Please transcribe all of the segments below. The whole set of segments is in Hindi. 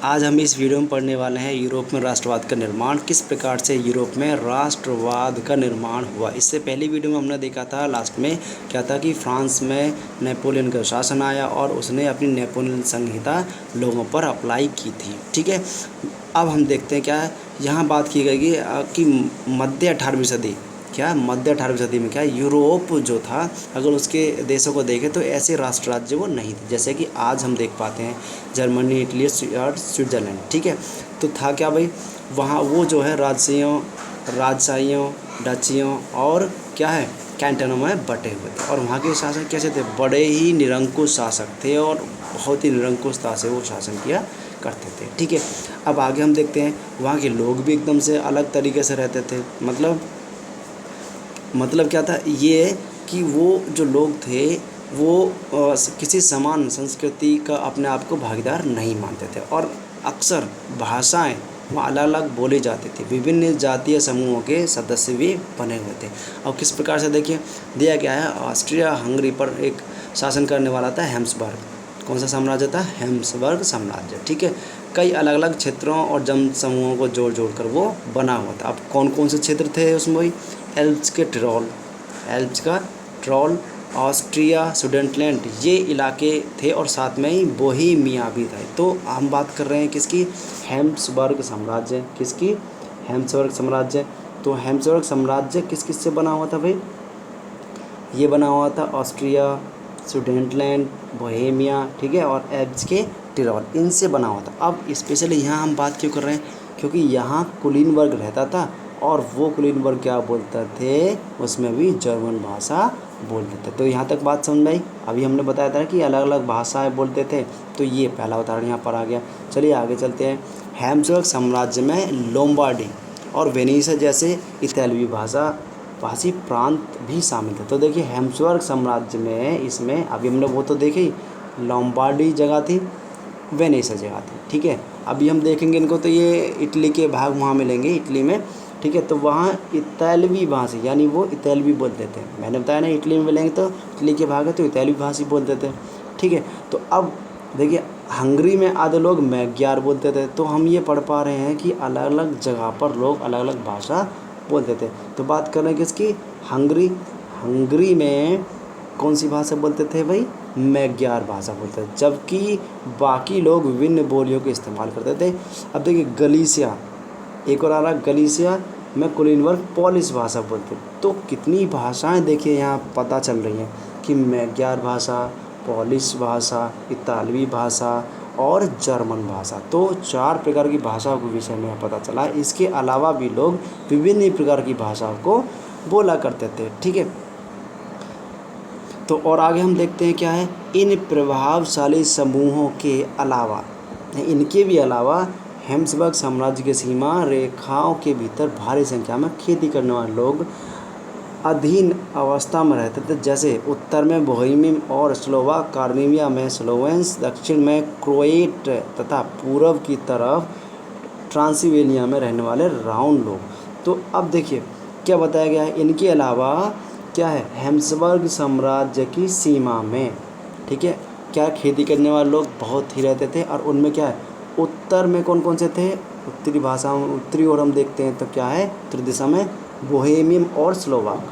आज हम इस वीडियो में पढ़ने वाले हैं यूरोप में राष्ट्रवाद का निर्माण, किस प्रकार से यूरोप में राष्ट्रवाद का निर्माण हुआ। इससे पहली वीडियो में हमने देखा था लास्ट में क्या था कि फ्रांस में नेपोलियन का शासन आया और उसने अपनी नेपोलियन संहिता लोगों पर अप्लाई की थी। ठीक है, अब हम देखते हैं क्या है यहाँ बात की गई कि मध्य 18वीं सदी मध्य 18वीं सदी में यूरोप जो था, अगर उसके देशों को देखें तो ऐसे राष्ट्र राज्य वो नहीं थे जैसे कि आज हम देख पाते हैं जर्मनी, इटली और स्विट्ज़रलैंड। ठीक है, तो था क्या भाई, वहाँ वो जो है राजशाहियों, डचियों और क्या है कैंटनों में बटे हुए थे। और वहाँ के शासक कैसे थे, बड़े ही निरंकुश शासक थे और बहुत ही निरंकुशता से वो शासन किया करते थे। ठीक है, अब आगे हम देखते हैं वहाँ के लोग भी एकदम से अलग तरीके से रहते थे। मतलब क्या था ये कि वो जो लोग थे वो किसी समान संस्कृति का अपने आप को भागीदार नहीं मानते थे और अक्सर भाषाएं वहाँ अलग अलग बोली जाती थी। विभिन्न जातीय समूहों के सदस्य भी बने हुए थे। अब किस प्रकार से देखिए दिया गया है, ऑस्ट्रिया हंगरी पर एक शासन करने वाला था हैब्सबर्ग। कौन सा साम्राज्य था, हैब्सबर्ग साम्राज्य। ठीक है, कई अलग अलग क्षेत्रों और जन समूहों को जोड़ जोड़ कर वो बना हुआ था। अब कौन कौन से क्षेत्र थे उसमें भाई, एल्प्स का ट्रोल, ऑस्ट्रिया, सुडेटलैंड ये इलाके थे और साथ में ही बोहेमिया भी था। तो हम बात कर रहे हैं किसकी, हैब्सबर्ग साम्राज्य। किसकी, हैब्सबर्ग साम्राज्य। तो हैब्सबर्ग साम्राज्य किस किस से बना हुआ था भाई, ये बना हुआ था ऑस्ट्रिया, सुडेटलैंड, बोहेमिया, ठीक है, और एल्प्स के टिरोल, इनसे बना हुआ था। अब स्पेशली यहाँ हम बात क्यों कर रहे हैं, क्योंकि यहाँ कुलीन वर्ग रहता था और वो कुलीन वर्ग क्या बोलते थे, उसमें भी जर्मन भाषा बोलते थे। तो यहाँ तक बात समझ में आई। अभी हमने बताया था कि अलग अलग भाषाएं बोलते थे, तो ये पहला उदाहरण यहाँ पर आ गया। चलिए आगे चलते हैं। हैब्सबर्ग साम्राज्य में लोम्बार्डी और वेनिस जैसे इतालवी भाषी प्रांत भी शामिल थे। तो देखिए हैब्सबर्ग साम्राज्य में इसमें अभी हमने वो तो देखी, लोम्बार्डी जगह थी, वेनिस जगह थी। ठीक है, अभी हम देखेंगे इनको तो ये इटली के भाग वहाँ मिलेंगे, इटली में। ठीक है, तो वहाँ इतालवी भाषी यानी वो इतालवी बोलते थे। मैंने बताया ना इटली में मिलेंगे तो इटली के भाग है तो इतालवी भाषी बोलते थे। ठीक है, तो अब देखिए हंगरी में आधे लोग मैग्यार बोलते थे। तो हम ये पढ़ पा रहे हैं कि अलग अलग जगह पर लोग अलग अलग भाषा बोलते थे। तो बात कर रहे हैं किसकी, हंगरी में कौन सी भाषा बोलते थे भाई, मैग्यार भाषा बोलते थे, जबकि बाकी लोग विभिन्न बोलियों का इस्तेमाल करते थे। अब देखिए गलीसिया, एक और आ रहा गलीसिया में कुलीन वर्ग पॉलिश भाषा बोलते। तो कितनी भाषाएं देखिए यहाँ पता चल रही हैं कि मैग्यार भाषा, पॉलिश भाषा, इतालवी भाषा और जर्मन भाषा। तो 4 प्रकार की भाषाओं के विषय में पता चला। इसके अलावा भी लोग विभिन्न प्रकार की भाषाओं को बोला करते थे। ठीक है, तो और आगे हम देखते हैं क्या है, इन प्रभावशाली समूहों के अलावा, इनके भी अलावा हैब्सबर्ग साम्राज्य की सीमा रेखाओं के भीतर भारी संख्या में खेती करने वाले लोग अधीन अवस्था में रहते थे। जैसे उत्तर में बोहेमियन और स्लोवाक, कार्निविया में स्लोवेंस, दक्षिण में क्रोएट तथा पूर्व की तरफ ट्रांसिल्वेनिया में रहने वाले राउंड लोग। तो अब देखिए क्या बताया गया है, इनके अलावा क्या है, हैब्सबर्ग साम्राज्य की सीमा में, ठीक है, क्या खेती करने वाले लोग बहुत ही रहते थे। और उनमें क्या है, उत्तर में कौन कौन से थे, उत्तरी भाषाओं में, उत्तरी ओर हम देखते हैं तो क्या है, उत्तरी दिशा में बोहेमियन और स्लोवाक।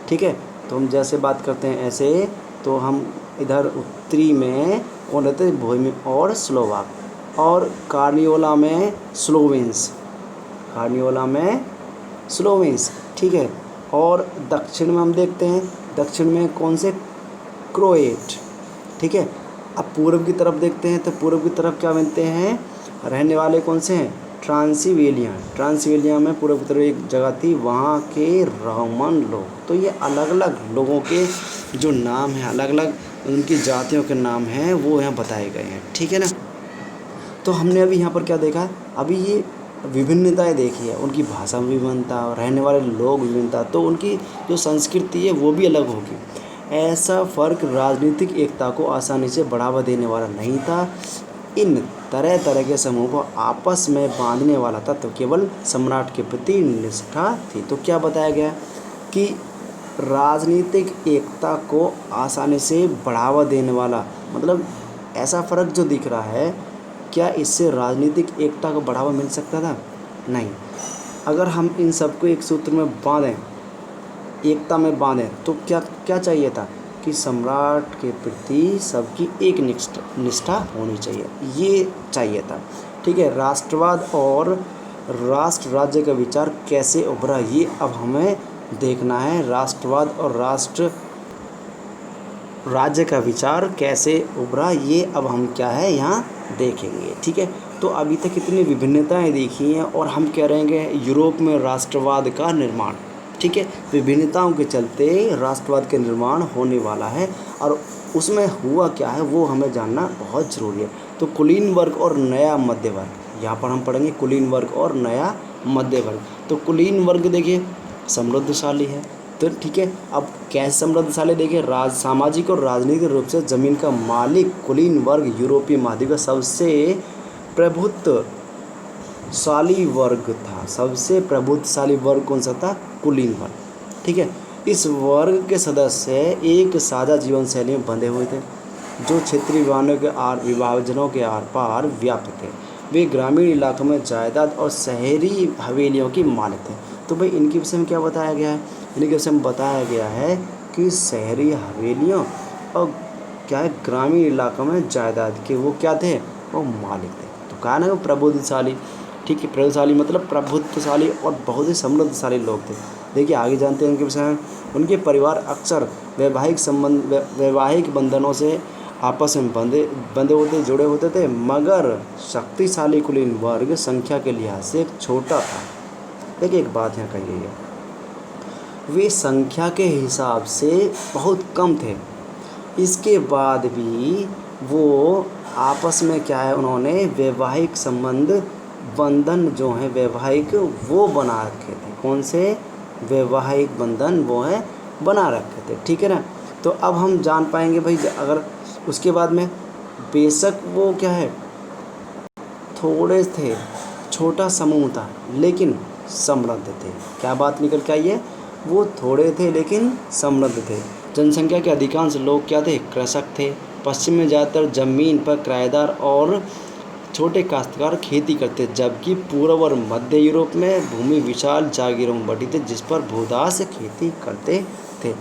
ठीक है, तो हम जैसे बात करते हैं ऐसे, तो हम इधर उत्तरी में कौन रहते हैं, बोहेमियन और स्लोवाक, और कार्नियोला में स्लोवेंस। ठीक है, और दक्षिण में हम देखते हैं, दक्षिण में कौन से, क्रोएट। ठीक है, अब पूर्व की तरफ देखते हैं तो पूर्व की तरफ क्या बनते हैं, रहने वाले कौन से हैं, ट्रांसिल्वेनिया में पूर्व की तरफ एक जगह थी, वहाँ के रोमन लोग। तो ये अलग अलग लोगों के जो नाम हैं, अलग अलग उनकी जातियों के नाम हैं, वो यहाँ बताए गए हैं। ठीक है ना, तो हमने अभी यहाँ पर क्या देखा, अभी ये विभिन्नताएं देखी है, उनकी भाषा में विभिन्नता, रहने वाले लोग विभिन्नता, तो उनकी जो संस्कृति है वो भी अलग होगी। ऐसा फ़र्क राजनीतिक एकता को आसानी से बढ़ावा देने वाला नहीं था। इन तरह तरह के समूह को आपस में बांधने वाला था तो केवल सम्राट के प्रति निष्ठा थी। तो क्या बताया गया कि राजनीतिक एकता को आसानी से बढ़ावा देने वाला, मतलब ऐसा फ़र्क जो दिख रहा है क्या इससे राजनीतिक एकता को बढ़ावा मिल सकता था? नहीं। अगर हम इन सबको एक सूत्र में बांधें, एकता में बांधें, तो क्या क्या चाहिए था कि सम्राट के प्रति सबकी एक निष्ठा होनी चाहिए, ये चाहिए था। ठीक है। राष्ट्रवाद और राष्ट्र राज्य का विचार कैसे उभरा, ये अब हमें देखना है। राष्ट्रवाद और राष्ट्र राज्य का विचार कैसे उभरा, ये अब हम क्या है यहाँ देखेंगे। ठीक है। तो अभी तक कितनी विभिन्नताएं देखी हैं और हम कह रहे हैं कि यूरोप में राष्ट्रवाद का निर्माण। ठीक है। विभिन्नताओं के चलते राष्ट्रवाद का निर्माण होने वाला है और उसमें हुआ क्या है वो हमें जानना बहुत ज़रूरी है। तो कुलीन वर्ग और नया मध्य वर्ग, यहाँ पर हम पढ़ेंगे कुलीन वर्ग और नया मध्य वर्ग। तो कुलीन वर्ग देखिए समृद्धशाली है, तो ठीक है। अब कैसे समृद्धशाली, देखिए सामाजिक और राजनीतिक रूप से ज़मीन का मालिक कुलीन वर्ग यूरोपीय महाद्वीप का सबसे प्रभुत्वशाली वर्ग था। सबसे प्रभुत्वशाली वर्ग कौन सा था? कुलीन वर्ग। ठीक है। इस वर्ग के सदस्य एक साझा जीवन शैली में बंधे हुए थे जो क्षेत्रीय विभाजनों के आर पार व्याप्त थे। वे ग्रामीण इलाकों में जायदाद और शहरी हवेलियों की मालिक थे। तो भाई इनके विषय में क्या बताया गया है? इनके विषय में बताया गया है कि शहरी हवेलियों और क्या है ग्रामीण इलाकों में जायदाद के वो क्या थे? वो मालिक थे। तो कहा ना वो प्रबुद्धशाली। ठीक है। प्रभुशाली मतलब प्रभुत्वशाली और बहुत ही समृद्धशाली लोग थे। देखिए आगे जानते हैं उनके विषय में। उनके परिवार अक्सर वैवाहिक बंधनों से आपस में बंधे होते, जुड़े होते थे, मगर शक्तिशाली कुलीन वर्ग संख्या के लिहाज से छोटा था। देखिए एक बात यहाँ कही गई है, वे संख्या के हिसाब से बहुत कम थे। इसके बाद भी वो आपस में क्या है, उन्होंने वैवाहिक बंधन जो है वैवाहिक वो बना रखे थे। कौन से? वैवाहिक बंधन वो है बना रखे थे। ठीक है ना। तो अब हम जान पाएंगे भाई, अगर उसके बाद में बेशक वो क्या है थोड़े थे, छोटा समूह था लेकिन समृद्ध थे। क्या बात निकल के आई है? वो थोड़े थे लेकिन समृद्ध थे। जनसंख्या के अधिकांश लोग क्या थे? कृषक थे। पश्चिम में ज़्यादातर जमीन पर किराएदार और छोटे काश्तकार खेती करते, जबकि पूर्व और मध्य यूरोप में भूमि विशाल जागीरों में बटी थी जिस पर भूदास खेती करते थे।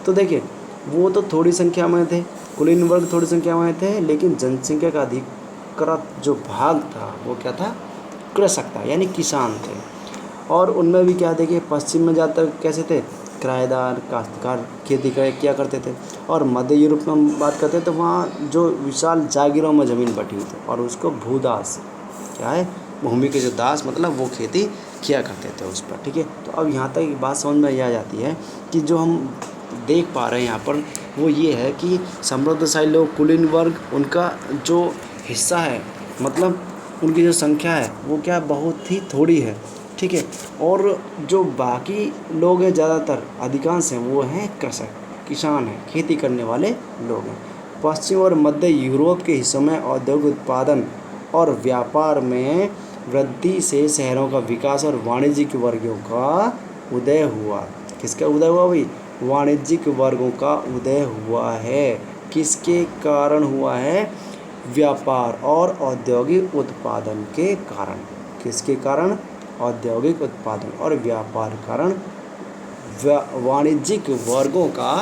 तो देखिए वो तो थोड़ी संख्या में थे, कुलीन वर्ग थोड़ी संख्या में थे, लेकिन जनसंख्या का अधिकृत जो भाग था वो क्या था? कृषक था, यानी किसान थे। और उनमें भी क्या देखिए पश्चिम में ज़्यादातर कैसे थे? किराएदार काश्तकार खेती किया करते थे। और मध्य यूरोप में हम बात करते हैं तो वहाँ जो विशाल जागीरों में ज़मीन बटी हुई थी और उसको भूदास क्या है, भूमि के जो दास मतलब वो खेती किया करते थे उस पर। ठीक है। तो अब यहाँ तक एक बात समझ में आ जाती है कि जो हम देख पा रहे हैं यहाँ पर वो ये है कि समृद्धशाली लोग कुलीन वर्ग, उनका जो हिस्सा है मतलब उनकी जो संख्या है वो क्या बहुत ही थोड़ी है। ठीक है। और जो बाकी लोग हैं ज़्यादातर अधिकांश हैं वो हैं कृषक, किसान हैं, खेती करने वाले लोग हैं। पश्चिम और मध्य यूरोप के हिस्सों में औद्योगिक उत्पादन और व्यापार में वृद्धि से शहरों का विकास और वाणिज्यिक वर्गों का उदय हुआ। किसका उदय हुआ भाई? वाणिज्यिक वर्गों का उदय हुआ है। किसके कारण हुआ है? व्यापार और औद्योगिक उत्पादन के कारण। किसके कारण? औद्योगिक उत्पादन और व्यापार कारण वाणिज्यिक वर्गों का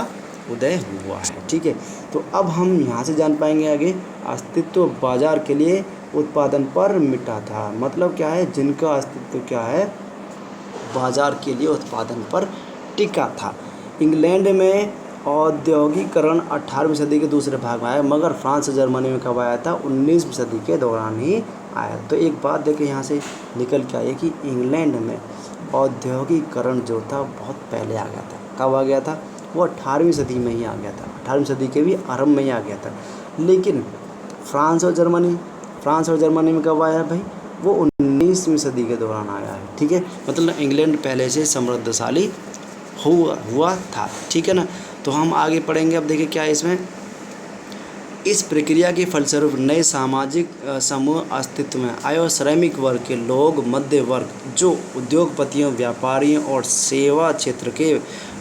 उदय हुआ है। ठीक है। तो अब हम यहाँ से जान पाएंगे आगे, अस्तित्व बाजार के लिए उत्पादन पर मिटा था। मतलब क्या है? जिनका अस्तित्व क्या है? बाजार के लिए उत्पादन पर टिका था। इंग्लैंड में औद्योगिकरण 18वीं सदी के दूसरे भाग में आया, मगर फ्रांस और जर्मनी में कब आया था? 19वीं सदी के दौरान ही आया। तो एक बात देखिए यहाँ से निकल के आई कि इंग्लैंड में औद्योगिकरण जो था बहुत पहले आ गया था। कब आ गया था? वो 18वीं सदी में ही आ गया था, 18वीं सदी के भी आरंभ में ही आ गया था। लेकिन फ्रांस और जर्मनी में कब आया भाई? वो 19वीं सदी के दौरान आया है। ठीक है। मतलब इंग्लैंड पहले से समृद्धशाली हुआ था। ठीक है ना। तो हम आगे पढ़ेंगे। अब देखिए क्या है इसमें, इस प्रक्रिया के फलस्वरूप नए सामाजिक समूह अस्तित्व में आए और श्रमिक वर्ग के लोग, मध्य वर्ग जो उद्योगपतियों, व्यापारियों और सेवा क्षेत्र के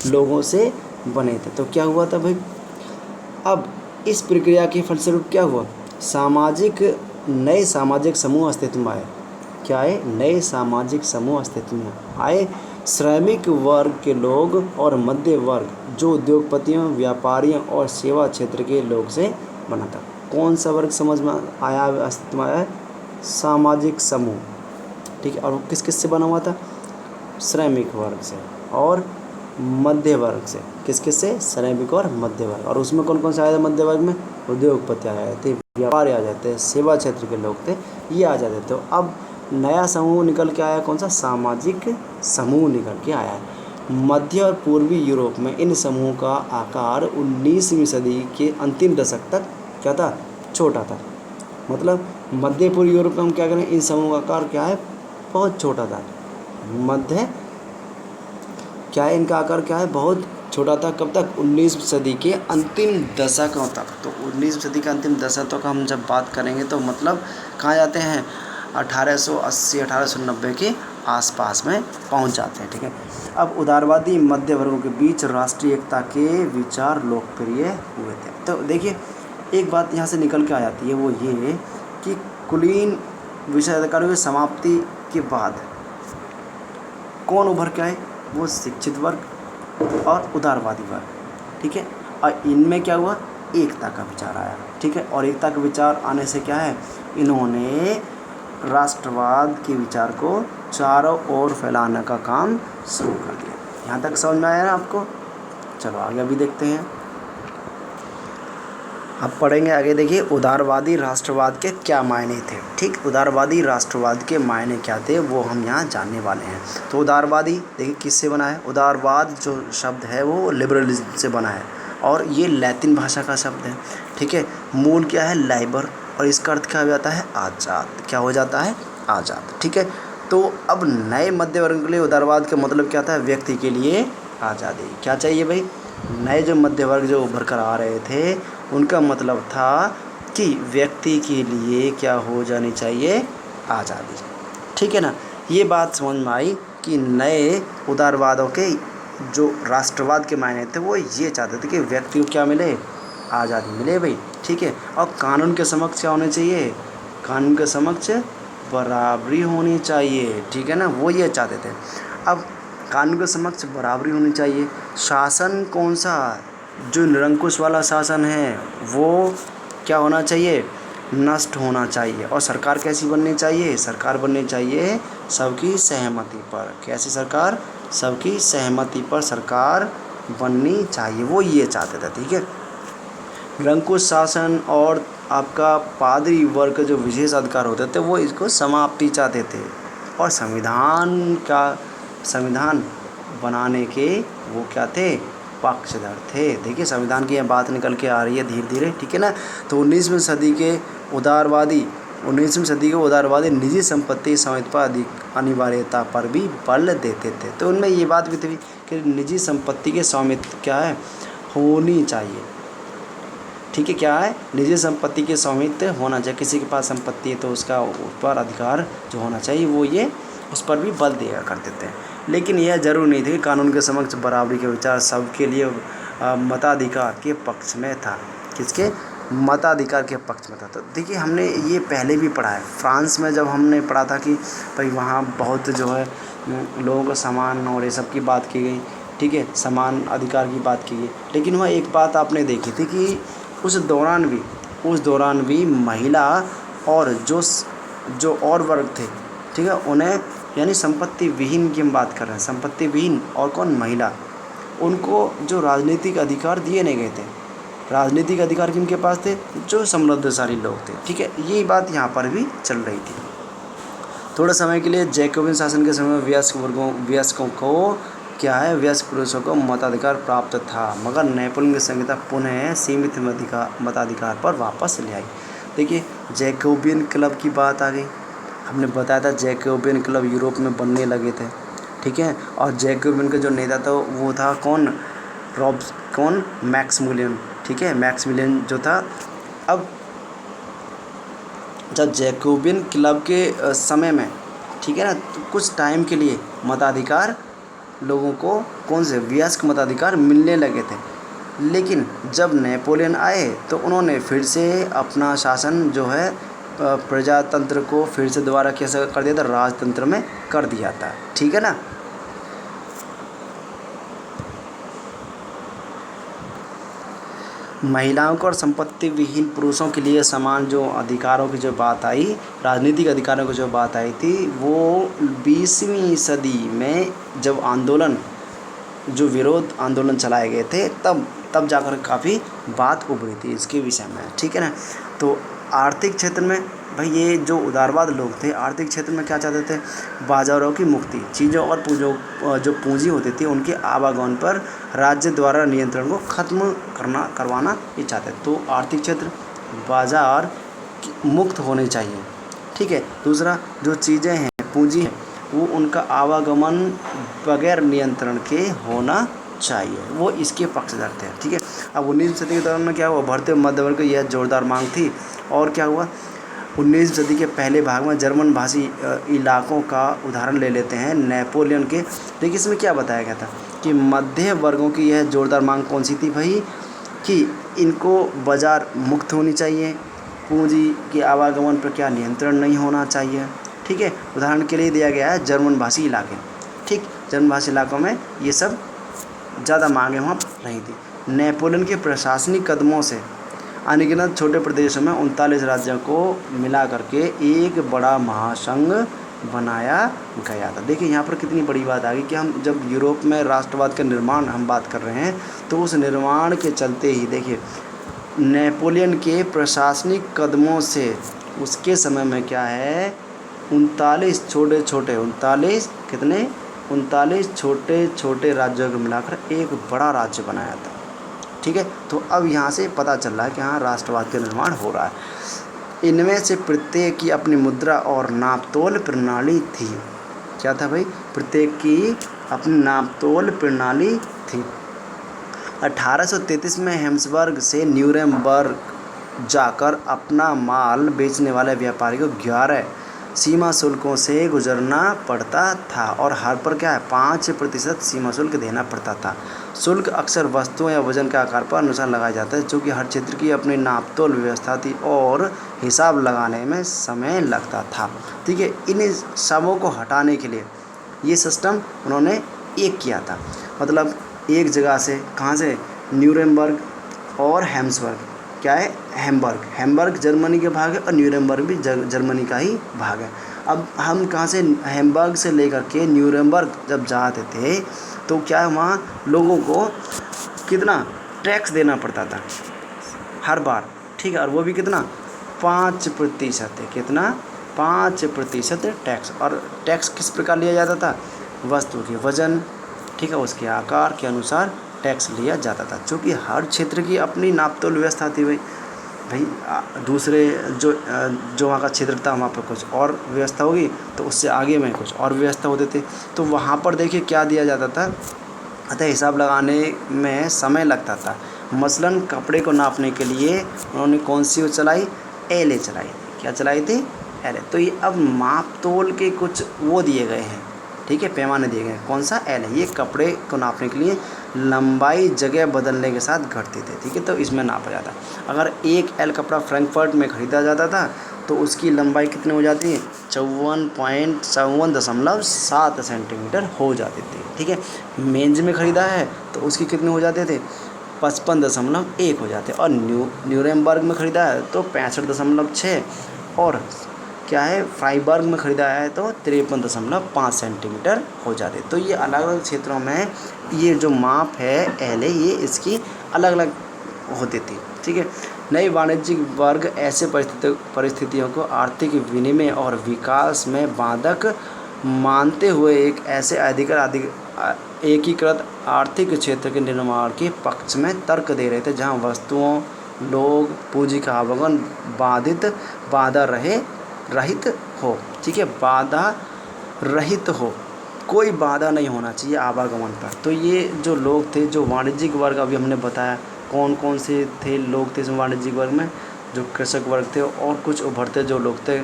लोगों से बने थे। तो क्या हुआ था भाई? अब इस प्रक्रिया के फलस्वरूप क्या हुआ? सामाजिक नए सामाजिक समूह अस्तित्व में आए। क्या आए? नए सामाजिक समूह अस्तित्व में आए। श्रमिक वर्ग के लोग और मध्य वर्ग जो उद्योगपतियों, व्यापारियों और सेवा क्षेत्र के लोग से बना था। कौन सा वर्ग समझ में आया, अस्तित्व में आया? सामाजिक समूह। ठीक है, और वो किस किस से बना हुआ था? श्रमिक वर्ग से और मध्य वर्ग से। किस किस से? श्रमिक और मध्य वर्ग। और उसमें कौन कौन से आया था मध्य वर्ग में? उद्योगपति आ जाते, व्यापारी आ जाते, सेवा क्षेत्र के लोग थे, ये आ जाते। तो अब नया समूह निकल के आया, कौन सा? सामाजिक समूह निकल के आया है। मध्य और पूर्वी यूरोप में इन समूहों का आकार 19वीं सदी के अंतिम दशक तक क्या था? छोटा था। मतलब मध्य पूर्व यूरोप में हम क्या करें, इन समूहों का आकार क्या है? बहुत छोटा था। मध्य क्या है, इनका आकार क्या है? बहुत छोटा था। कब तक? 19वीं सदी के अंतिम दशकों तक। तो 19वीं सदी के अंतिम दशक तक हम जब बात करेंगे तो मतलब कहाँ जाते हैं? 1880 1890 के आसपास में पहुंच जाते हैं। ठीक है, अब उदारवादी मध्य वर्गों के बीच राष्ट्रीय एकता के विचार लोकप्रिय हुए थे। तो देखिए एक बात यहाँ से निकल के आ जाती है, वो ये कि कुलीन विशेषाधिकारों की समाप्ति के बाद कौन उभर के आए? वो शिक्षित वर्ग और उदारवादी वर्ग। ठीक है, और इनमें क्या हुआ? एकता का विचार आया। ठीक है, और एकता का विचार आने से क्या है, इन्होंने राष्ट्रवाद के विचार को चारों ओर फैलाने का काम शुरू कर दिया। यहाँ तक समझ में आया ना आपको? चलो आगे अभी देखते हैं। अब पढ़ेंगे आगे। देखिए उदारवादी राष्ट्रवाद के क्या मायने थे। ठीक, उदारवादी राष्ट्रवाद के मायने क्या थे वो हम यहाँ जानने वाले हैं। तो उदारवादी देखिए किससे बना है? उदारवाद जो शब्द है वो लिबरलिज्म से बना है और ये लैटिन भाषा का शब्द है। ठीक है, मूल क्या है? लाइबर, और इसका अर्थ क्या हो जाता है? आज़ाद। क्या हो जाता है? आज़ाद। ठीक है, तो अब नए मध्य वर्ग के लिए उदारवाद का मतलब क्या था? व्यक्ति के लिए आज़ादी। क्या चाहिए भाई? नए जो मध्य वर्ग जो उभर कर आ रहे थे उनका मतलब था कि व्यक्ति के लिए क्या हो जानी चाहिए? आज़ादी। ठीक है ना, ये बात समझ में आई कि नए उदारवादों के जो राष्ट्रवाद के मायने थे वो ये चाहते थे कि व्यक्ति को क्या मिले? आज़ादी मिले भाई। ठीक है, और कानून के समक्ष क्या होने चाहिए? कानून के समक्ष बराबरी होनी चाहिए। ठीक है ना, वो ये चाहते थे। अब कानून के समक्ष बराबरी होनी चाहिए। शासन कौन सा? जो निरंकुश वाला शासन है वो क्या होना चाहिए? नष्ट होना चाहिए। और सरकार कैसी बननी चाहिए? सरकार बननी चाहिए सबकी सहमति पर। कैसी सरकार? सबकी सहमति पर सरकार बननी चाहिए, वो ये चाहते थे। ठीक है, निरंकुश शासन और आपका पादरी वर्ग के जो विशेष अधिकार होते थे वो इसको समाप्ति चाहते थे। और संविधान बनाने के वो क्या थे? पक्षधर थे। देखिए संविधान की यह बात निकल के आ रही है धीरे धीरे। ठीक है ना, तो 19वीं सदी के उदारवादी निजी संपत्ति स्वामित्व पर अनिवार्यता पर भी बल देते थे। तो उनमें ये बात भी थी कि निजी संपत्ति के स्वामित्व क्या है? होनी चाहिए। ठीक है, क्या है? निजी संपत्ति के स्वामित्व होना चाहिए। किसी के पास संपत्ति है तो उसका उस पर अधिकार जो होना चाहिए वो ये उस पर भी बल दिया करते थे। लेकिन यह जरूर नहीं था कि कानून के समक्ष बराबरी के विचार सबके लिए मताधिकार के पक्ष में था। किसके? मताधिकार के पक्ष में था। तो देखिए हमने ये पहले भी पढ़ा है। फ्रांस में जब हमने पढ़ा था कि भाई वहाँ बहुत जो है लोगों को समान और ये सब की बात की गई। ठीक है, समान अधिकार की बात की गई। लेकिन वहाँ एक बात आपने देखी थी कि उस दौरान भी महिला और जो और वर्ग थे, ठीक है, उन्हें यानी संपत्ति विहीन की हम बात कर रहे हैं, संपत्ति विहीन और कौन? महिला, उनको जो राजनीतिक अधिकार दिए नहीं गए थे। राजनीतिक अधिकार किनके पास थे? जो समृद्धशाली लोग थे। ठीक है, यही बात यहाँ पर भी चल रही थी। थोड़े समय के लिए जैकोबिन शासन के समय में वयस्कों को क्या है? वयस्क पुरुषों को मताधिकार प्राप्त था, मगर नेपोलियन की संहिता पुनः सीमित मताधिकार पर वापस ले आई। देखिए जैकोबियन क्लब की बात आ गई। हमने बताया था जैकोबियन क्लब यूरोप में बनने लगे थे। ठीक है, और जैकोबियन का जो नेता था वो था कौन? मैक्सिमिलियन। ठीक है, मैक्सिमिलियन जो था। अब जब जैकोबियन क्लब के समय में, ठीक है ना, तो कुछ टाइम के लिए मताधिकार लोगों को कौन से? वयस्क मताधिकार मिलने लगे थे। लेकिन जब नेपोलियन आए तो उन्होंने फिर से अपना शासन जो है प्रजातंत्र को फिर से दोबारा कैसे कर दिया था, राजतंत्र में कर दिया था। ठीक है ना। महिलाओं को और संपत्ति विहीन पुरुषों के लिए समान जो अधिकारों की जो बात आई, राजनीतिक अधिकारों की जो बात आई थी, वो 20वीं सदी में जब आंदोलन, जो विरोध आंदोलन चलाए गए थे, तब जाकर काफ़ी बात उभरी थी इसके विषय में। ठीक है ना। तो आर्थिक क्षेत्र में भाई ये जो उदारवाद लोग थे, आर्थिक क्षेत्र में क्या चाहते थे, बाजारों की मुक्ति, चीज़ों और जो पूंजी होती थी उनके आवागमन पर राज्य द्वारा नियंत्रण को ख़त्म करवाना ये चाहते थे। तो आर्थिक क्षेत्र, बाजार मुक्त होने चाहिए। ठीक है। दूसरा, जो चीज़ें हैं, पूंजी है, वो उनका आवागमन बगैर नियंत्रण के होना चाहिए, वो इसके पक्षधर थे। ठीक है। अब 19वीं सदी के दौरान में क्या हुआ, बढ़ते मध्य वर्ग की यह जोरदार मांग थी। और क्या हुआ, 19वीं सदी के पहले भाग में जर्मन भाषी इलाकों का उदाहरण ले लेते हैं, नेपोलियन के। देखिए इसमें क्या बताया गया था कि मध्य वर्गों की यह जोरदार मांग कौन सी थी भाई, कि इनको बाजार मुक्त होनी चाहिए, पूंजी के आवागमन पर क्या नियंत्रण नहीं होना चाहिए। ठीक है। उदाहरण के लिए दिया गया है जर्मन भाषी इलाके। ठीक, जर्मन भाषी इलाकों में ये सब ज़्यादा मांगें वहाँ रही थी। नेपोलियन के प्रशासनिक कदमों से अनगिनत छोटे प्रदेशों में 39 राज्यों को मिला करके एक बड़ा महासंघ बनाया गया था। देखिए यहाँ पर कितनी बड़ी बात आ गई कि हम जब यूरोप में राष्ट्रवाद के निर्माण हम बात कर रहे हैं, तो उस निर्माण के चलते ही देखिए नेपोलियन के प्रशासनिक कदमों से उसके समय में क्या है, 39 छोटे छोटे 39 छोटे छोटे राज्यों को मिलाकर एक बड़ा राज्य बनाया था। ठीक है। तो अब यहाँ से पता चल रहा है कि हाँ राष्ट्रवाद का निर्माण हो रहा है। इनमें से प्रत्येक की अपनी मुद्रा और नापतोल प्रणाली थी। क्या था भाई, प्रत्येक की अपनी नापतोल प्रणाली थी। 1833 में हेम्सबर्ग से न्यूरेमबर्ग जाकर अपना माल बेचने वाले व्यापारी को 11 सीमा शुल्कों से गुजरना पड़ता था और हर पर क्या है 5% सीमा शुल्क देना पड़ता था। शुल्क अक्सर वस्तुओं या वजन के आकार पर अनुसार लगाया जाता है, जो कि हर क्षेत्र की अपनी नापतोल व्यवस्था थी और हिसाब लगाने में समय लगता था। ठीक है। इन सबों को हटाने के लिए ये सिस्टम उन्होंने एक किया था, मतलब एक जगह से, कहाँ से, न्यूरेमबर्ग और हेम्सबर्ग, क्या है, हैम्बर्ग जर्मनी के भाग है और न्यूरेमबर्ग भी जर्मनी का ही भाग है। अब हम कहाँ से, हैम्बर्ग से लेकर के न्यूरेमबर्ग जब जाते थे तो क्या है, वहाँ लोगों को कितना टैक्स देना पड़ता था हर बार। ठीक है। और वो भी कितना, 5% है। कितना, 5% टैक्स। और टैक्स किस प्रकार लिया जाता था, वस्तु के वजन, ठीक है, उसके आकार के अनुसार टैक्स लिया जाता था, क्योंकि हर क्षेत्र की अपनी नापतोल व्यवस्था थी। भाई दूसरे जो वहाँ का क्षेत्र था वहाँ पर कुछ और व्यवस्था होगी, तो उससे आगे में कुछ और व्यवस्था होते थे। तो वहाँ पर देखिए क्या दिया जाता था, अतः हिसाब लगाने में समय लगता था। मसलन कपड़े को नापने के लिए उन्होंने कौन सी चलाई, एले चलाई। क्या चलाई थी, एले। तो ये अब माप तोल के कुछ वो दिए गए हैं, ठीक है, पैमाने दिए गए हैं। कौन सा, एल है। ये कपड़े को नापने के लिए लंबाई जगह बदलने के साथ घटती थी, ठीक है, तो इसमें नापा जाता। अगर 1 एल कपड़ा फ्रैंकफर्ट में ख़रीदा जाता था तो उसकी लंबाई कितनी हो जाती है, 54.7 सेंटीमीटर हो जाती थी। ठीक है। मेंज में ख़रीदा है तो उसकी कितने हो जाते थे, 55.1 हो जाते। और न्यूरेमबर्ग में ख़रीदा है तो 65.6, और क्या है, फ्राइबर्ग में ख़रीदा है तो 53.5 सेंटीमीटर हो जाते। तो ये अलग अलग क्षेत्रों में ये जो माप है एल है, ये इसकी अलग अलग होती थी। ठीक है। नई वाणिज्यिक वर्ग ऐसे परिस्थितियों को आर्थिक विनिमय और विकास में बाधक मानते हुए एक ऐसे एकीकृत आर्थिक क्षेत्र के निर्माण के पक्ष में तर्क दे रहे थे, जहाँ वस्तुओं, लोग, पूंजी का आवागमन बाधा रहित हो। ठीक है, बाधा रहित हो, कोई बाधा नहीं होना चाहिए आवागमन पर। तो ये जो लोग थे, जो वाणिज्यिक वर्ग, अभी हमने बताया कौन कौन से थे लोग थे इस वाणिज्यिक वर्ग में, जो कृषक वर्ग थे और कुछ उभरते जो लोग थे,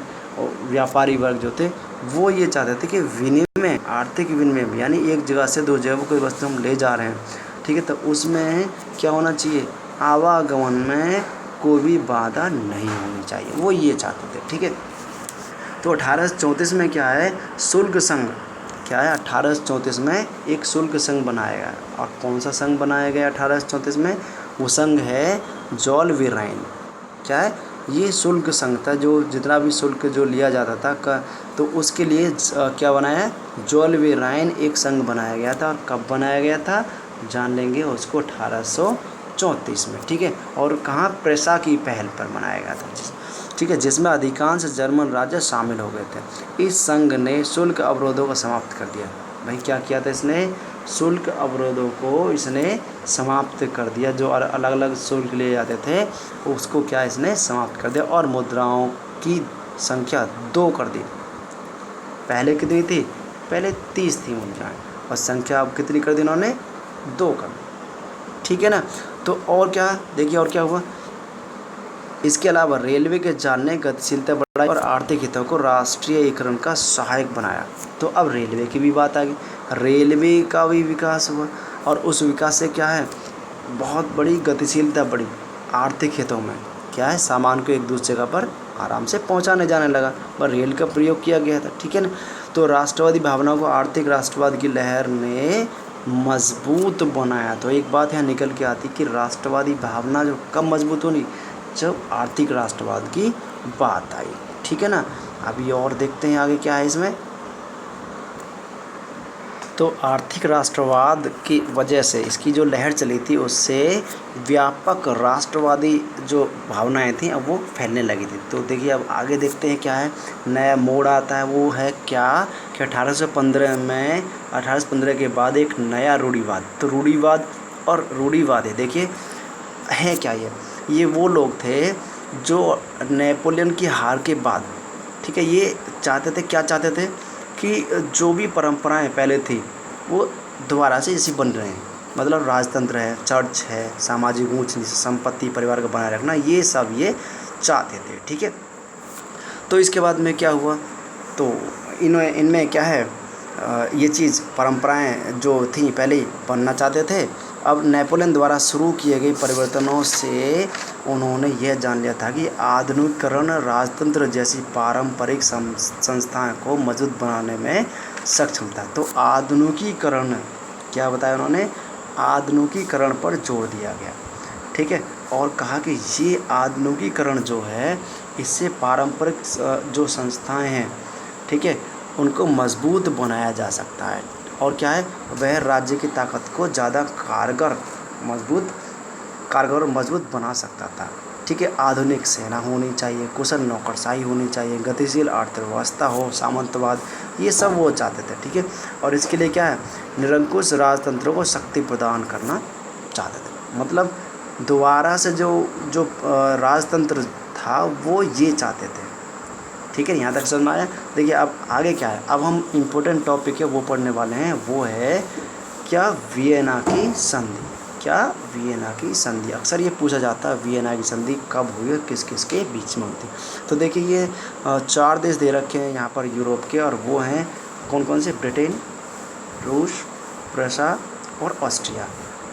व्यापारी वर्ग जो थे, वो ये चाहते थे कि विनिमय, आर्थिक विनिमय, यानी एक जगह से दो जगह कोई वस्तु हम ले जा रहे हैं, ठीक है, तो उसमें क्या होना चाहिए, आवागमन में कोई भी बाधा नहीं होनी चाहिए, वो ये चाहते थे। ठीक है, तो 1834 में क्या है, शुल्क संघ क्या है, 1834 में एक शुल्क संघ बनाया गया। और कौन सा संघ बनाया गया 1834 में, वो संघ है जॉल वेराइन। क्या है, ये शुल्क संघ था, जो जितना भी शुल्क जो लिया जाता था तो उसके लिए क्या बनाया है, जॉल वेराइन एक संघ बनाया गया था। और कब बनाया गया था, जान लेंगे उसको 1834 में। ठीक है, और कहाँ, प्रेसा की पहल पर बनाया गया था। ठीक है, जिसमें अधिकांश जर्मन राज्य शामिल हो गए थे। इस संघ ने शुल्क अवरोधों को समाप्त कर दिया। भाई क्या किया था इसने, शुल्क अवरोधों को इसने समाप्त कर दिया। जो अलग अलग शुल्क लिए जाते थे उसको क्या इसने समाप्त कर दिया। और मुद्राओं की संख्या 2 कर दी। पहले कितनी थी, पहले 30 थी मुद्राएं, और संख्या अब कितनी कर दी इन्होंने, 2 कर दी। ठीक है ना। तो और क्या देखिए, और क्या हुआ, इसके अलावा रेलवे के जाल ने गतिशीलता बढ़ाई और आर्थिक हितों को राष्ट्रीयकरण का सहायक बनाया। तो अब रेलवे की भी बात आ गई, रेलवे का भी विकास हुआ, और उस विकास से क्या है, बहुत बड़ी गतिशीलता बढ़ी आर्थिक हितों में। क्या है, सामान को एक दूसरी जगह पर आराम से पहुंचाने जाने लगा, पर रेल का प्रयोग किया गया था। ठीक है ना। तो राष्ट्रवादी भावनाओं को आर्थिक राष्ट्रवाद की लहर ने मजबूत बनाया। तो एक बात यहाँ निकल के आती कि राष्ट्रवादी भावना जो कब मजबूत होनी, जब आर्थिक राष्ट्रवाद की बात आई। ठीक है ना। अभी और देखते हैं आगे क्या है इसमें। तो आर्थिक राष्ट्रवाद की वजह से इसकी जो लहर चली थी उससे व्यापक राष्ट्रवादी जो भावनाएं थी अब वो फैलने लगी थी। तो देखिए अब आगे देखते हैं क्या है, नया मोड़ आता है। वो है क्या कि 1815 में 1815 के बाद एक नया रूढ़िवाद। तो रूढ़िवाद और रूढ़िवाद है, देखिए है क्या ये वो लोग थे जो नेपोलियन की हार के बाद, ठीक है, ये चाहते थे, क्या चाहते थे कि जो भी परंपराएं पहले थी वो दोबारा से जैसी बन रहे हैं। मतलब राजतंत्र है, चर्च है, सामाजिक ऊंच नीच, संपत्ति परिवार को बनाए रखना, ये सब ये चाहते थे। ठीक है। तो इसके बाद में क्या हुआ, तो इनमें क्या है, ये चीज़ परंपराएं जो थी पहले ही बनना चाहते थे। अब नेपोलियन द्वारा शुरू किए गए परिवर्तनों से उन्होंने यह जान लिया था कि आधुनिकीकरण राजतंत्र जैसी पारंपरिक संस्थाएं को मजबूत बनाने में सक्षम था। तो आधुनिकीकरण क्या बताया उन्होंने, आधुनिकीकरण पर जोर दिया गया। ठीक है, और कहा कि ये आधुनिकीकरण जो है इससे पारंपरिक जो संस्थाएं हैं, ठीक है, उनको मजबूत बनाया जा सकता है। और क्या है, वह राज्य की ताकत को ज़्यादा कारगर और मजबूत बना सकता था। ठीक है, आधुनिक सेना होनी चाहिए, कुशल नौकरशाही होनी चाहिए, गतिशील अर्थव्यवस्था हो, सामंतवाद, ये सब वो चाहते थे। ठीक है, और इसके लिए क्या है, निरंकुश राजतंत्र को शक्ति प्रदान करना चाहते थे। मतलब दोबारा से जो राजतंत्र था वो ये चाहते थे। ठीक है, यहाँ तक समझ में आया। देखिए अब आगे क्या है, अब हम इम्पोर्टेंट टॉपिक है वो पढ़ने वाले हैं। वो है क्या, वियना की संधि। क्या, वियना की संधि। अक्सर ये पूछा जाता है वियना की संधि कब हुई है, किस किस के बीच में हुई थी। तो देखिए ये 4 देश दे रखे हैं यहाँ पर यूरोप के, और वो हैं कौन कौन से, ब्रिटेन, रूस, प्रूसिया और ऑस्ट्रिया।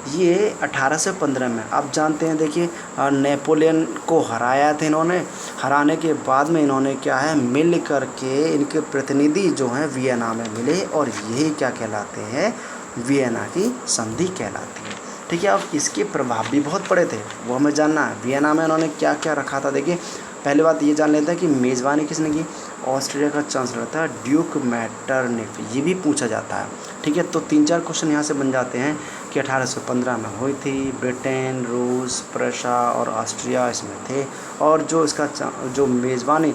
ये 1815 में, आप जानते हैं, देखिए नेपोलियन को हराया था इन्होंने। हराने के बाद में इन्होंने क्या है, मिल करके इनके प्रतिनिधि जो हैं वियना में मिले, और यही क्या कहलाते हैं, वियना की संधि कहलाती है। ठीक है, अब इसके प्रभाव भी बहुत पड़े थे, वो हमें जानना है। वियना में इन्होंने क्या क्या रखा था। देखिए पहले बात ये जान लेते हैं कि मेज़बानी किसने की, ऑस्ट्रिया का चांसलर था ड्यूक मैटरनिख। ये भी पूछा जाता है। ठीक है, तो 3-4 क्वेश्चन यहाँ से बन जाते हैं कि 1815 में हुई थी। ब्रिटेन, रूस, प्रूसिया और ऑस्ट्रिया इसमें थे, और जो इसका जो मेज़बानी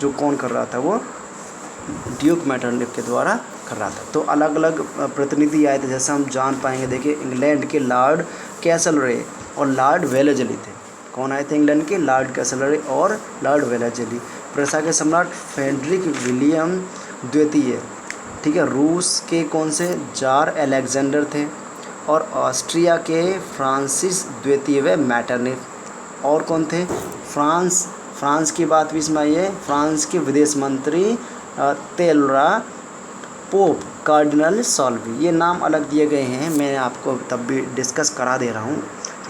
जो कौन कर रहा था, वो ड्यूक मैटरनिख के द्वारा कर रहा था। तो अलग अलग प्रतिनिधि आए थे, जैसे हम जान पाएंगे। देखिए इंग्लैंड के लॉर्ड कैसलरे और लॉर्ड वेलेस्ली थे। कौन आए थे इंग्लैंड के, लॉर्ड कैसलरे और लॉर्ड वेलेस्ली। प्रूसिया के सम्राट फ्रेडरिक विलियम द्वितीय। ठीक है, रूस के कौन से, जार अलेक्जेंडर थे, और ऑस्ट्रिया के फ्रांसिस द्वितीय व मैटरनिख। और कौन थे, फ्रांस की बात भी इसमें आई है। फ्रांस के विदेश मंत्री तेलरा, पोप कार्डिनल सॉल्वी। ये नाम अलग दिए गए हैं, मैं आपको तब भी डिस्कस करा दे रहा हूँ।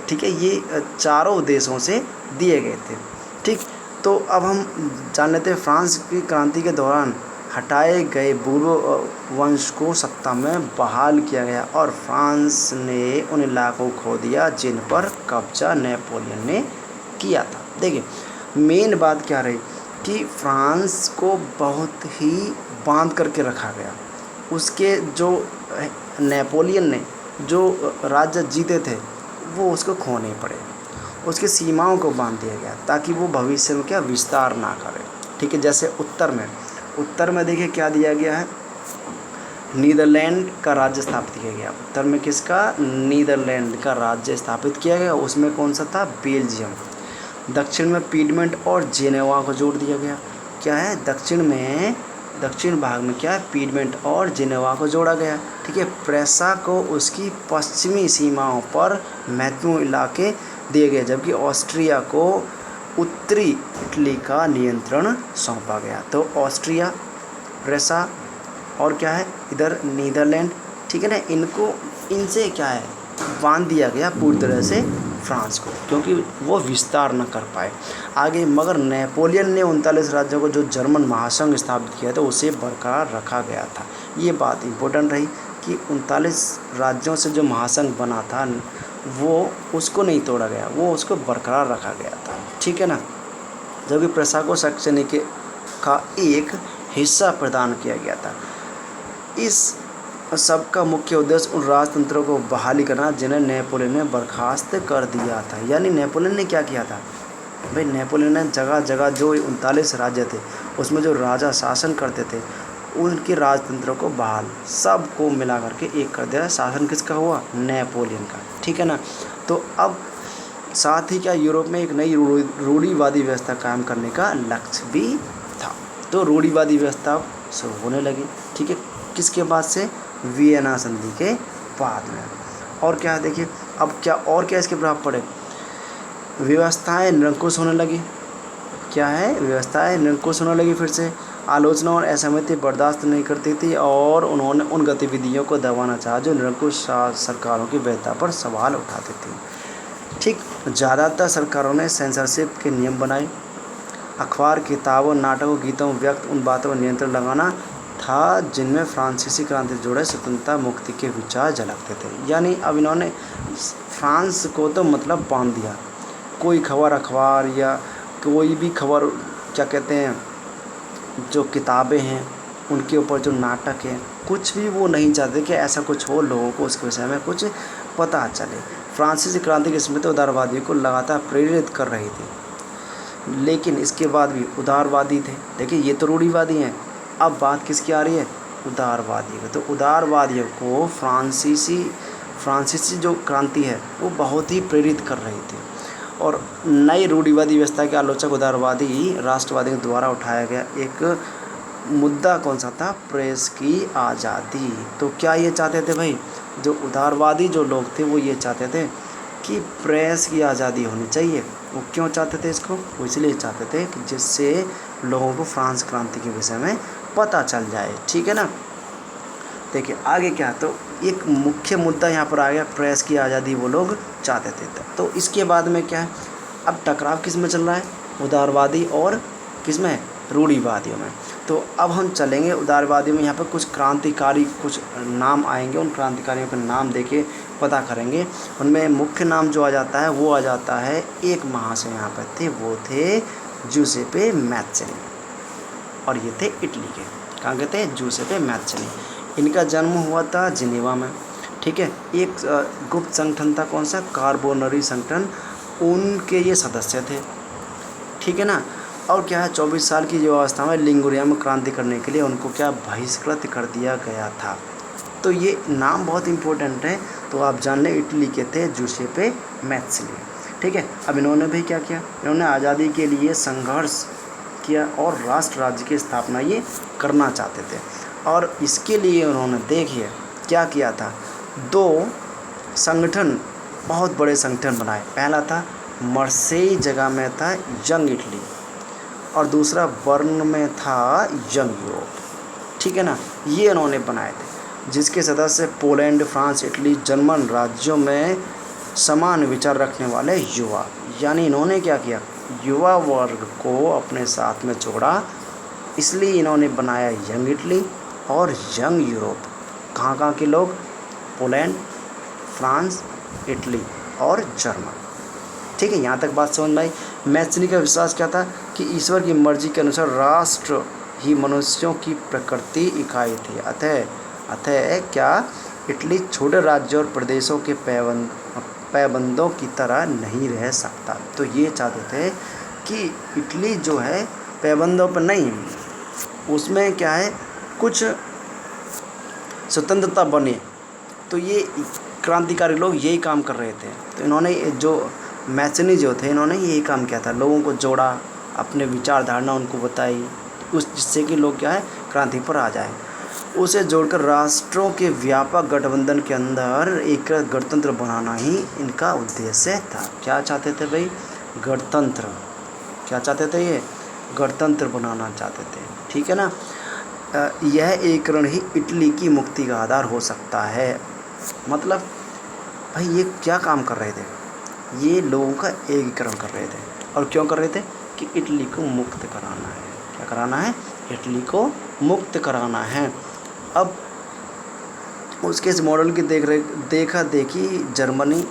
ठीक है, ये चारों देशों से दिए गए थे। ठीक, तो अब हम जान लेते हैं फ्रांस की क्रांति के दौरान हटाए गए बूर्बो वंश को सत्ता में बहाल किया गया और फ्रांस ने उन इलाकों को खो दिया जिन पर कब्जा नेपोलियन ने किया था। देखिए मेन बात क्या रही कि फ्रांस को बहुत ही बांध करके रखा गया। उसके जो नेपोलियन ने जो राज्य जीते थे वो उसको खोने पड़े, उसकी सीमाओं को बांध दिया गया ताकि वो भविष्य में क्या विस्तार ना करे। ठीक है, जैसे उत्तर में देखिए क्या दिया गया है, नीदरलैंड का राज्य स्थापित किया गया। उत्तर में किसका, नीदरलैंड का राज्य स्थापित किया गया, उसमें कौन सा था, बेल्जियम। दक्षिण में पीडमेंट और जेनेवा को जोड़ दिया गया। क्या है, दक्षिण भाग में क्या है, पीडमेंट और जेनेवा को जोड़ा गया। ठीक है, प्रेसा को उसकी पश्चिमी सीमाओं पर महत्वपूर्ण इलाके दिए गए, जबकि ऑस्ट्रिया को उत्तरी इटली का नियंत्रण सौंपा गया। तो ऑस्ट्रिया, प्रेसा और क्या है इधर नीदरलैंड, ठीक है ना, इनसे क्या है बांध दिया गया पूरी तरह से फ्रांस को, क्योंकि वो विस्तार न कर पाए आगे। मगर नेपोलियन ने 39 राज्यों को जो जर्मन महासंघ स्थापित किया था उसे बरकरार रखा गया था। ये बात इम्पोर्टेंट रही कि 39 राज्यों से जो महासंघ बना था वो उसको नहीं तोड़ा गया, वो उसको बरकरार रखा गया था। ठीक है ना, जबकि प्रेसा को शैक्षणिक का एक हिस्सा प्रदान किया गया था। इस सबका मुख्य उद्देश्य उन राजतंत्रों को बहाली करना जिन्हें नेपोलियन ने बर्खास्त कर दिया था। यानी नेपोलियन ने क्या किया था भाई, नेपोलियन ने जगह जगह जो 39 राज्य थे उसमें जो राजा शासन करते थे उनके राजतंत्रों को बहाल सबको मिला करके एक कर दिया। शासन किसका हुआ, नेपोलियन का। ठीक है ना, तो अब साथ ही क्या यूरोप में एक नई रूढ़िवादी व्यवस्था कायम करने का लक्ष्य भी था। तो रूढ़िवादी व्यवस्था शुरू होने लगी। ठीक है, किसके बाद से, वियना संधि के बाद में। और क्या देखिए अब क्या इसके प्रभाव पड़े, व्यवस्थाएं निरंकुश होने लगी। क्या है, व्यवस्थाएं निरंकुश होने लगी। फिर से आलोचना और असहमति बर्दाश्त नहीं करती थी और उन्होंने उन गतिविधियों को दबाना चाहा जो निरंकुश सरकारों की वैधता पर सवाल उठाती थी। ठीक, ज़्यादातर सरकारों ने सेंसरशिप के नियम बनाए। अखबार, किताबों, नाटकों, गीतों व्यक्त उन बातों पर नियंत्रण लगाना था जिनमें फ्रांसीसी क्रांति से जुड़े स्वतंत्रता मुक्ति के विचार झलकते थे। यानी अब इन्होंने फ्रांस को तो मतलब बांध दिया। कोई खबर अखबार या कोई भी खबर, क्या कहते हैं, जो किताबें हैं उनके ऊपर जो नाटक है, कुछ भी वो नहीं चाहते कि ऐसा कुछ हो, लोगों को उसके विषय में कुछ पता चले। फ्रांसीसी क्रांति की स्मृति उदारवादियों को लगातार प्रेरित कर रही थी, लेकिन इसके बाद भी उदारवादी थे। देखिए ये तो रूढ़िवादी हैं, अब बात किसकी आ रही है, उदारवादी की। तो उदारवादियों को फ्रांसीसी जो क्रांति है वो बहुत ही प्रेरित कर रही थी और नई रूढ़िवादी व्यवस्था के आलोचक उदारवादी राष्ट्रवादी के द्वारा उठाया गया एक मुद्दा कौन सा था, प्रेस की आज़ादी। तो क्या ये चाहते थे भाई, जो उदारवादी जो लोग थे वो ये चाहते थे कि प्रेस की आज़ादी होनी चाहिए। वो क्यों चाहते थे इसको, वो इसलिए चाहते थे कि जिससे लोगों को फ्रांस क्रांति के विषय में पता चल जाए। ठीक है ना, देखिए आगे क्या, तो एक मुख्य मुद्दा यहाँ पर आ गया, प्रेस की आज़ादी वो लोग चाहते थे। तो इसके बाद में क्या है, अब टकराव किस में चल रहा है, उदारवादी और किस में, रूढ़िवादियों में। तो अब हम चलेंगे उदारवादियों में, यहाँ पर कुछ क्रांतिकारी कुछ नाम आएंगे, उन क्रांतिकारियों के नाम देके पता करेंगे। उनमें मुख्य नाम जो आ जाता है वो आ जाता है, एक महाशय यहाँ पर थे, वो थे जूसेपे मैत्सोनी और ये थे इटली के, कहाँ के थे, जूसेपे मैत्सोनी। इनका जन्म हुआ था जिनेवा में। ठीक है, एक गुप्त संगठन था, कौन सा, कार्बोनरी संगठन, उनके ये सदस्य थे। ठीक है ना, और क्या है, 24 साल की जो अवस्था में लिंगुरिया में क्रांति करने के लिए उनको क्या बहिष्कृत कर दिया गया था। तो ये नाम बहुत इम्पोर्टेंट है, तो आप जान लें इटली के थे जूसेपे मैत्सोनी। ठीक है, अब इन्होंने भी क्या किया, इन्होंने आज़ादी के लिए संघर्ष किया और राष्ट्र राज्य की स्थापना ये करना चाहते थे। और इसके लिए उन्होंने देखिए क्या किया था, 2 संगठन, बहुत बड़े संगठन बनाए। पहला था मार्सेई जगह में था यंग इटली और दूसरा बर्न में था यंग यूरोप। ठीक है ना, ये इन्होंने बनाए थे, जिसके सदस्य पोलैंड, फ्रांस, इटली, जर्मन राज्यों में समान विचार रखने वाले युवा। यानी इन्होंने क्या किया, युवा वर्ग को अपने साथ में जोड़ा, इसलिए इन्होंने बनाया यंग इटली और यंग यूरोप। कहाँ कहाँ के लोग, पोलैंड, फ्रांस, इटली और जर्मन। ठीक है, यहाँ तक बात समझ में आई। मैथनी का विश्वास क्या था कि ईश्वर की मर्जी के अनुसार राष्ट्र ही मनुष्यों की प्रकृति इकाई थी। अतः क्या इटली छोटे राज्यों और प्रदेशों के पैबंदों की तरह नहीं रह सकता। तो ये चाहते थे कि इटली जो है पैबंदों पर नहीं, उसमें क्या है कुछ स्वतंत्रता बने। तो ये क्रांतिकारी लोग यही काम कर रहे थे। तो इन्होंने जो मैथनी जो थे, इन्होंने यही काम किया था, लोगों को जोड़ा, अपने विचारधारणा उनको बताई, जिससे कि लोग क्या है क्रांति पर आ जाए। उसे जोड़कर राष्ट्रों के व्यापक गठबंधन के अंदर एक गणतंत्र बनाना ही इनका उद्देश्य था। क्या चाहते थे भाई, गणतंत्र। क्या चाहते थे, ये गणतंत्र बनाना चाहते थे। ठीक है ना। यह एकीकरण ही इटली की मुक्ति का आधार हो सकता है। मतलब भाई ये क्या काम कर रहे थे, ये लोगों का एकीकरण कर रहे थे। और क्यों कर रहे थे, कि इटली को मुक्त कराना है। क्या कराना है, इटली को मुक्त कराना है। अब उसके इस मॉडल की देखा देखी जर्मनी,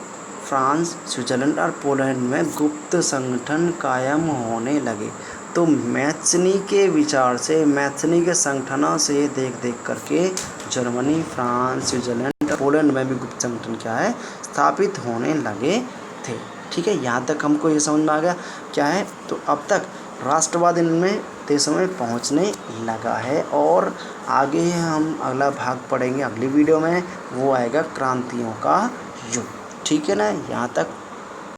फ्रांस, स्विट्जरलैंड और पोलैंड में गुप्त संगठन कायम होने लगे। तो मैथनी के विचार से, मैथनी के संगठनों से देख करके जर्मनी, फ्रांस, स्विट्जरलैंड और पोलैंड में भी गुप्त संगठन क्या है स्थापित होने लगे थे। ठीक है, यहाँ तक हमको ये समझ में आ गया क्या है। तो अब तक राष्ट्रवाद इनमें देशों में पहुँचने लगा है। और आगे हम अगला भाग पढ़ेंगे अगली वीडियो में, वो आएगा क्रांतियों का युग। ठीक है ना, यहाँ तक